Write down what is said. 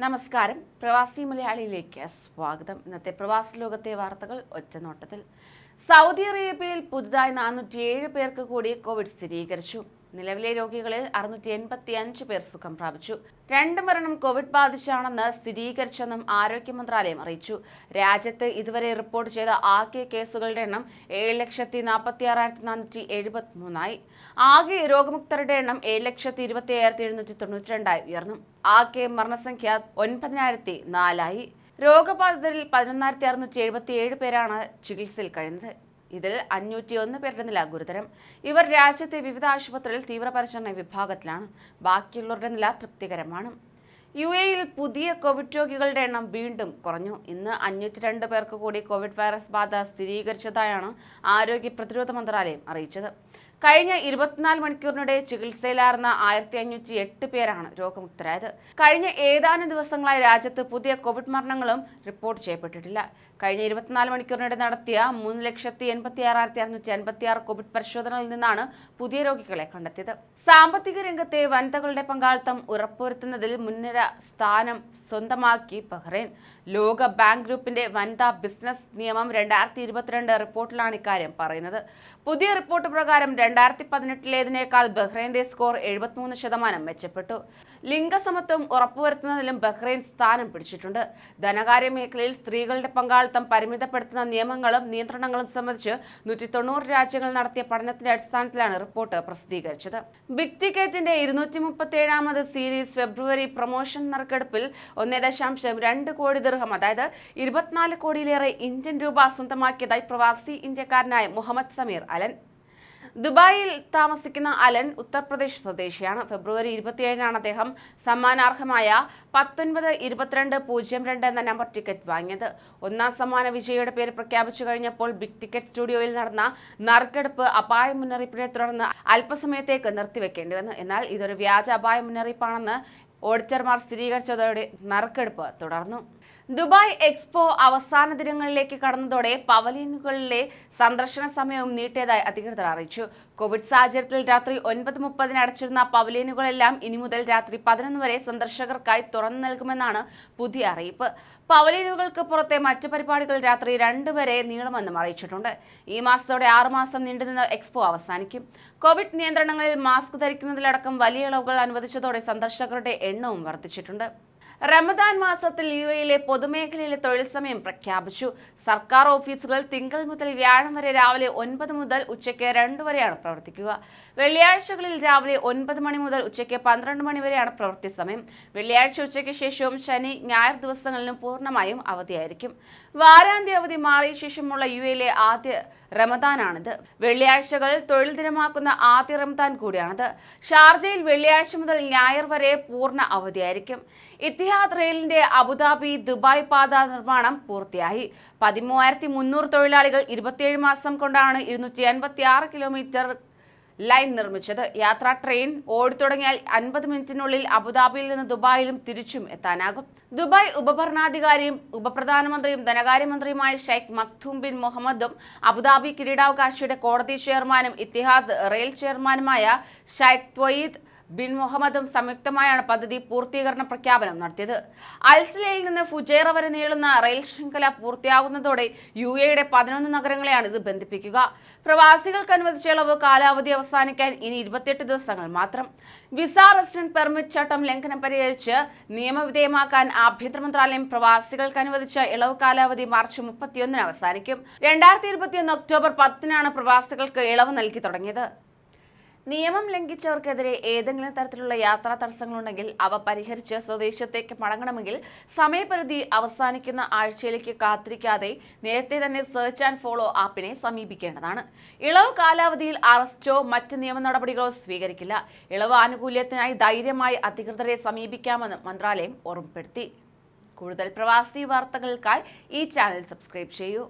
നമസ്കാരം. പ്രവാസി മലയാളിയിലേക്ക് സ്വാഗതം. ഇന്നത്തെ പ്രവാസി ലോകത്തെ വാർത്തകൾ ഒറ്റനോട്ടത്തിൽ. സൗദി അറേബ്യയിൽ പുതുതായി 407 പേർക്ക് കൂടി കോവിഡ് സ്ഥിരീകരിച്ചു. നിലവിലെ രോഗികളിൽ 685 പേർ സുഖം പ്രാപിച്ചു. 2 മരണം കോവിഡ് ബാധിച്ചാണെന്ന് സ്ഥിരീകരിച്ചെന്നും ആരോഗ്യ മന്ത്രാലയം അറിയിച്ചു. രാജ്യത്ത് ഇതുവരെ റിപ്പോർട്ട് ചെയ്ത ആകെ കേസുകളുടെ എണ്ണം 7,46,473 ആകെ രോഗമുക്തരുടെ എണ്ണം 7,27,792 ഉയർന്നു. ആകെ മരണസംഖ്യ 9,004 രോഗബാധിതരിൽ 11,677 പേരാണ് ചികിത്സയിൽ കഴിയുന്നത്. ഇതിൽ 501 പേരുടെ നില ഗുരുതരം. ഇവർ രാജ്യത്തെ വിവിധ ആശുപത്രികളിൽ തീവ്രപരിചരണ വിഭാഗത്തിലാണ്. ബാക്കിയുള്ളവരുടെ നില തൃപ്തികരമാണ്. UAE-യിൽ പുതിയ കോവിഡ് രോഗികളുടെ എണ്ണം വീണ്ടും കുറഞ്ഞു. ഇന്ന് 502 പേർക്ക് കൂടി കോവിഡ് വൈറസ് ബാധ സ്ഥിരീകരിച്ചതായാണ് ആരോഗ്യ പ്രതിരോധ മന്ത്രാലയം അറിയിച്ചത്. കഴിഞ്ഞ 24 മണിക്കൂറിനിടെ ചികിത്സയിലായിരുന്ന 1508 പേരാണ് രോഗമുക്തരായത്. കഴിഞ്ഞ ഏതാനും ദിവസങ്ങളായി രാജ്യത്ത് പുതിയ കോവിഡ് മരണങ്ങളും റിപ്പോർട്ട് ചെയ്യപ്പെട്ടിട്ടില്ല. കഴിഞ്ഞ 24 മണിക്കൂറിനിടെ നടത്തിയ 3,86,656 കോവിഡ് പരിശോധനകളിൽ നിന്നാണ് പുതിയ രോഗികളെ കണ്ടെത്തിയത്. സാമ്പത്തിക രംഗത്തെ വനിതകളുടെ പങ്കാളിത്തം ഉറപ്പുവരുത്തുന്നതിൽ മുൻനിര സ്ഥാനം സ്വന്തമാക്കി ബഹ്റൈൻ. ലോക ബാങ്ക് ഗ്രൂപ്പിന്റെ വനിതാ ബിസിനസ് നിയമം 2022 റിപ്പോർട്ടിലാണ് ഇക്കാര്യം പറയുന്നത്. പുതിയ റിപ്പോർട്ട് പ്രകാരം 2018-ലേതിനേക്കാൾ ബഹ്റൈന്റെ സ്കോർ 73% മെച്ചപ്പെട്ടു. ലിംഗസമത്വം ഉറപ്പുവരുത്തുന്നതിലും ബഹ്റൈൻ സ്ഥാനം പിടിച്ചിട്ടുണ്ട്. ധനകാര്യ മേഖലയിൽ സ്ത്രീകളുടെ പങ്കാളിത്തം പരിമിതപ്പെടുത്തുന്ന നിയമങ്ങളും നിയന്ത്രണങ്ങളും സംബന്ധിച്ച് 190 രാജ്യങ്ങൾ നടത്തിയ പഠനത്തിന്റെ അടിസ്ഥാനത്തിലാണ് റിപ്പോർട്ട് പ്രസിദ്ധീകരിച്ചത്. ബിഗ് ടിക്കറ്റിന്റെ 237ാമത് സീരീസ് ഫെബ്രുവരി പ്രൊമോഷൻ നറുക്കെടുപ്പിൽ 1.2 കോടി ദിർഹം, അതായത് 24 കോടിയിലേറെ ഇന്ത്യൻ രൂപ സ്വന്തമാക്കിയതായി പ്രവാസി ഇന്ത്യക്കാരനായ മുഹമ്മദ് സമീർ അലൻ. ദുബായിൽ താമസിക്കുന്ന അലൻ ഉത്തർപ്രദേശ് സ്വദേശിയാണ്. ഫെബ്രുവരി 27-നാണ് അദ്ദേഹം സമ്മാനാർഹമായ 192202 എന്ന നമ്പർ ടിക്കറ്റ് വാങ്ങിയത്. ഒന്നാം സമ്മാന വിജയിയുടെ പേര് പ്രഖ്യാപിച്ചു കഴിഞ്ഞപ്പോൾ ബിഗ് ടിക്കറ്റ് സ്റ്റുഡിയോയിൽ നടന്ന നറുക്കെടുപ്പ് അപായ മുന്നറിയിപ്പിനെ തുടർന്ന് അല്പസമയത്തേക്ക് നിർത്തിവെക്കേണ്ടി വന്നു. എന്നാൽ ഇതൊരു വ്യാജ അപായ മുന്നറിയിപ്പാണെന്ന് ഓഡിറ്റർമാർ സ്ഥിരീകരിച്ചതോടെ നറുക്കെടുപ്പ് തുടർന്നു. ദുബായ് എക്സ്പോ അവസാന ദിനങ്ങളിലേക്ക് കടന്നതോടെ പവലിയനുകളിലെ സന്ദർശന സമയവും നീട്ടിയതായി അധികൃതർ അറിയിച്ചു. കോവിഡ് സാഹചര്യത്തിൽ രാത്രി 9:30 അടച്ചിരുന്ന പവലിയനുകളെല്ലാം ഇനി മുതൽ രാത്രി 11 വരെ സന്ദർശകർക്കായി തുറന്നു നൽകുമെന്നാണ് പുതിയ അറിയിപ്പ്. പവലിയനുകൾക്ക് പുറത്തെ മറ്റു പരിപാടികൾ രാത്രി 2 വരെ നീളുമെന്നും അറിയിച്ചിട്ടുണ്ട്. ഈ മാസത്തോടെ 6 മാസം നീണ്ടുനിന്ന എക്സ്പോ അവസാനിക്കും. കോവിഡ് നിയന്ത്രണങ്ങളിൽ മാസ്ക് ധരിക്കുന്നതിലടക്കം വലിയ ഇളവുകൾ അനുവദിച്ചതോടെ സന്ദർശകരുടെ എണ്ണവും വർദ്ധിച്ചിട്ടുണ്ട്. റമദാൻ മാസത്തിൽ UAE-യിലെ പൊതുമേഖലയിലെ തൊഴിൽ സമയം പ്രഖ്യാപിച്ചു. സർക്കാർ ഓഫീസുകൾ തിങ്കൾ മുതൽ വ്യാഴം വരെ രാവിലെ 9 മുതൽ ഉച്ചയ്ക്ക് 2 വരെയാണ് പ്രവർത്തിക്കുക. വെള്ളിയാഴ്ചകളിൽ രാവിലെ 9 മണി മുതൽ ഉച്ചയ്ക്ക് 12 മണി വരെയാണ് പ്രവൃത്തി സമയം. വെള്ളിയാഴ്ച ഉച്ചയ്ക്ക് ശേഷവും ശനി ഞായർ ദിവസങ്ങളിലും പൂർണ്ണമായും അവധിയായിരിക്കും. വാരാന്ത്യ അവധി മാറിയ ശേഷമുള്ള UAE-യിലെ ആദ്യ റമദാനാണിത്. വെള്ളിയാഴ്ചകൾ തൊഴിൽ ദിനമാക്കുന്ന ആദ്യ റമദാൻ കൂടിയാണിത്. ഷാർജയിൽ വെള്ളിയാഴ്ച മുതൽ ഞായർ വരെ പൂർണ്ണ അവധിയായിരിക്കും. ഇത്തിഹാദ് റെയിലിന്റെ അബുദാബി ദുബായ് പാത നിർമ്മാണം പൂർത്തിയായി. 13,300 തൊഴിലാളികൾ 27 മാസം കൊണ്ടാണ് 256 കിലോമീറ്റർ ലൈൻ നിർമ്മിച്ചത്. യാത്രാ ട്രെയിൻ ഓടിത്തുടങ്ങിയാൽ 50 മിനിറ്റിനുള്ളിൽ അബുദാബിയിൽ നിന്ന് ദുബായിലും തിരിച്ചും എത്താനാകും. ദുബായ് ഉപഭരണാധികാരിയും ഉപപ്രധാനമന്ത്രിയും ധനകാര്യമന്ത്രിയുമായ ഷെയ്ഖ് മക്തൂം ബിൻ മുഹമ്മദും അബുദാബി കിരീടാവകാശിയുടെ കോടതി ചെയർമാനും ഇത്തിഹാദ് റെയിൽ ചെയർമാനുമായ ഷെയ്ഖ് ത്വയീദ് ബിൻ മുഹമ്മദും സംയുക്തമായാണ് പദ്ധതി പൂർത്തീകരണ പ്രഖ്യാപനം നടത്തിയത്. അൽസിലയിൽ നിന്ന് ഫുജൈറ വരെ നീളുന്ന റെയിൽ ശൃംഖല പൂർത്തിയാകുന്നതോടെ UAE-യുടെ 11 നഗരങ്ങളെയാണ് ഇത് ബന്ധിപ്പിക്കുക. പ്രവാസികൾക്ക് അനുവദിച്ച ഇളവ് കാലാവധി അവസാനിക്കാൻ ഇനി 28 ദിവസങ്ങൾ മാത്രം. വിസ റെസിഡന്റ് പെർമിറ്റ് ചട്ടം ലംഘനം പരിഹരിച്ച് നിയമവിധേയമാക്കാൻ ആഭ്യന്തര മന്ത്രാലയം പ്രവാസികൾക്ക് അനുവദിച്ച ഇളവ് കാലാവധി മാർച്ച് 31-ന് അവസാനിക്കും. 2021 ഒക്ടോബർ 10-നാണ് പ്രവാസികൾക്ക് ഇളവ് നൽകി തുടങ്ങിയത്. നിയമം ലംഘിച്ചവർക്കെതിരെ ഏതെങ്കിലും തരത്തിലുള്ള യാത്രാ തടസ്സങ്ങളുണ്ടെങ്കിൽ അവ പരിഹരിച്ച് സ്വദേശത്തേക്ക് മടങ്ങണമെങ്കിൽ സമയപരിധി അവസാനിക്കുന്ന ആഴ്ചയിലേക്ക് കാത്തിരിക്കാതെ നേരത്തെ തന്നെ സെർച്ച് ആൻഡ് ഫോളോ ആപ്പിനെ സമീപിക്കേണ്ടതാണ്. ഇളവ് കാലാവധിയിൽ അറസ്റ്റോ മറ്റ് നിയമ നടപടികളോ സ്വീകരിക്കില്ല. ഇളവ് ആനുകൂല്യത്തിനായി ധൈര്യമായി അധികൃതരെ സമീപിക്കാമെന്നും മന്ത്രാലയം ഓർമ്മപ്പെടുത്തി. കൂടുതൽ പ്രവാസി വാർത്തകൾക്കായി ഈ ചാനൽ സബ്സ്ക്രൈബ് ചെയ്യൂ.